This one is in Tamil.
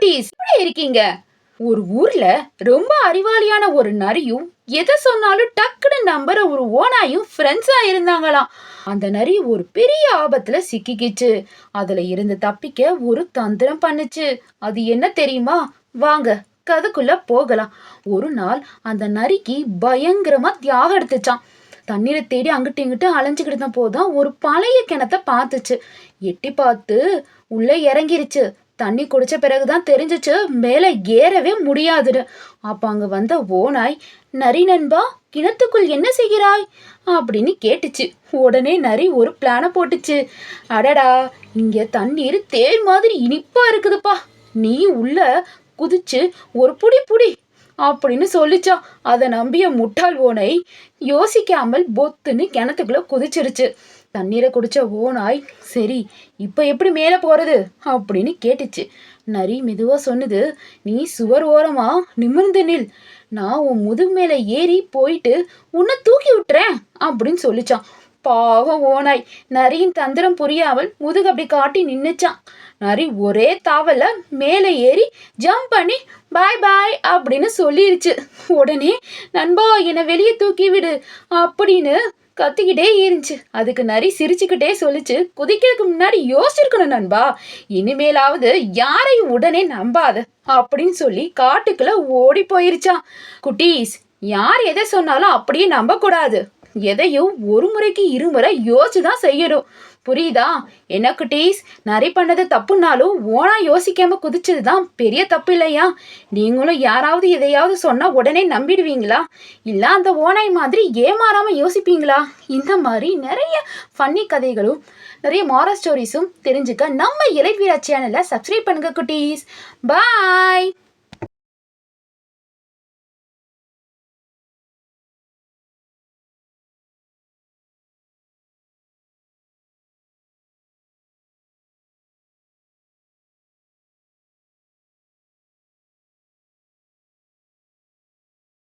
குட்டீஸ் எப்படி இருக்கீங்க? ஒரு ஊர்ல ரொம்ப அறிவாளியான ஒரு நரியும் எதை சொன்னாலும் டக்குன்னு நம்புற ஒரு ஓனாயும் ஃப்ரெண்ட்ஸா இருந்தாங்களாம். அந்த நரி ஒரு பெரிய ஆபத்துல சிக்கிக்கிச்சு. அதுல இருந்து தப்பிக்க ஒரு தந்திரம் பண்ணுச்சு. அது என்ன தெரியுமா? வாங்க கதைக்குள்ள போகலாம். ஒரு நாள் அந்த நரிக்கு பயங்கரமா தியாகம் எடுத்துச்சான். தண்ணீரை தேடி அங்கிட்டு இங்கிட்டு அலைஞ்சுக்கிட்டு இருந்த போதுதான் ஒரு பழைய கிணத்தை பார்த்துச்சு. எட்டி பார்த்து உள்ள இறங்கிருச்சு. தண்ணி குடிச்ச பிறகுதான் தெரிஞ்சுச்சு மேல ஏறவே முடியாதுன்னு. அப்ப அங்க வந்த ஓநாய், நரி நண்பா, கிணத்துக்குள் என்ன செய்கிறாய் அப்படின்னு கேட்டுச்சு. உடனே நரி ஒரு பிளான போட்டுச்சு. அடடா, இங்க தண்ணீர் தேன் மாதிரி இனிப்பா இருக்குதுப்பா, நீ உள்ள குதிச்சு ஒரு புடி புடி அப்படின்னு சொல்லிச்சான். அதை நம்பிய முட்டாள் ஓனை யோசிக்காமல் பொத்துன்னு கிணத்துக்குள்ள குதிச்சிருச்சு. தண்ணீரை குடிச்ச ஓநாய், சரி இப்ப எப்படி மேல போறது அப்படின்னு கேட்டுச்சு. நரி மெதுவா சொன்னது, நீ சுவர் ஓரமா நிமிர்ந்து நில், நான் உன் முதுகு மேல ஏறி போயிட்டு உன்னை தூக்கி விட்டுறேன் அப்படின்னு சொல்லிச்சான். பாவம் ஓநாய் நரியின் தந்திரம் புரியாமல் முதுகு அப்படி காட்டி நின்னுச்சான். நரி ஒரே தாவல மேல ஏறி ஜம்ப் பண்ணி பாய் பாய் அப்படின்னு சொல்லிருச்சு. உடனே நண்பா என்னை வெளியே தூக்கி விடு அப்படின்னு கத்திக்கிட்டே இருந்துச்சு. அதுக்கு நரி சிரிச்சுக்கிட்டே சொல்லிச்சு, குதிக்கிறதுக்கு முன்னாடி யோசிச்சிருக்கணும் நண்பா, இனிமேலாவது யாரையும் உடனே நம்பாத அப்படின்னு சொல்லி காட்டுக்குள்ள ஓடி போயிருச்சான். குட்டீஸ், யார் எதை சொன்னாலும் அப்படியே நம்ப கூடாது. எதையும் ஒரு முறைக்கு இருமுறை யோசிச்சுதான் செய்யணும். புரியுதா? என்ன குட்டீஸ், நரி பண்ணது தப்புனாலும் ஓனா யோசிக்காம குதிச்சதுதான் பெரிய தப்பு இல்லையா? நீங்களும் யாராவது எதையாவது சொன்னா உடனே நம்பிடுவீங்களா? இல்ல அந்த ஓனாய் மாதிரி ஏமாறாம யோசிப்பீங்களா? இந்த மாதிரி நிறைய ஃபன்னி கதைகளும் நிறைய மாரல் ஸ்டோரிஸும் தெரிஞ்சுக்க நம்ம இளையவீரா சேனலை சப்ஸ்கிரைப் பண்ணுங்க குட்டீஸ். பாய்.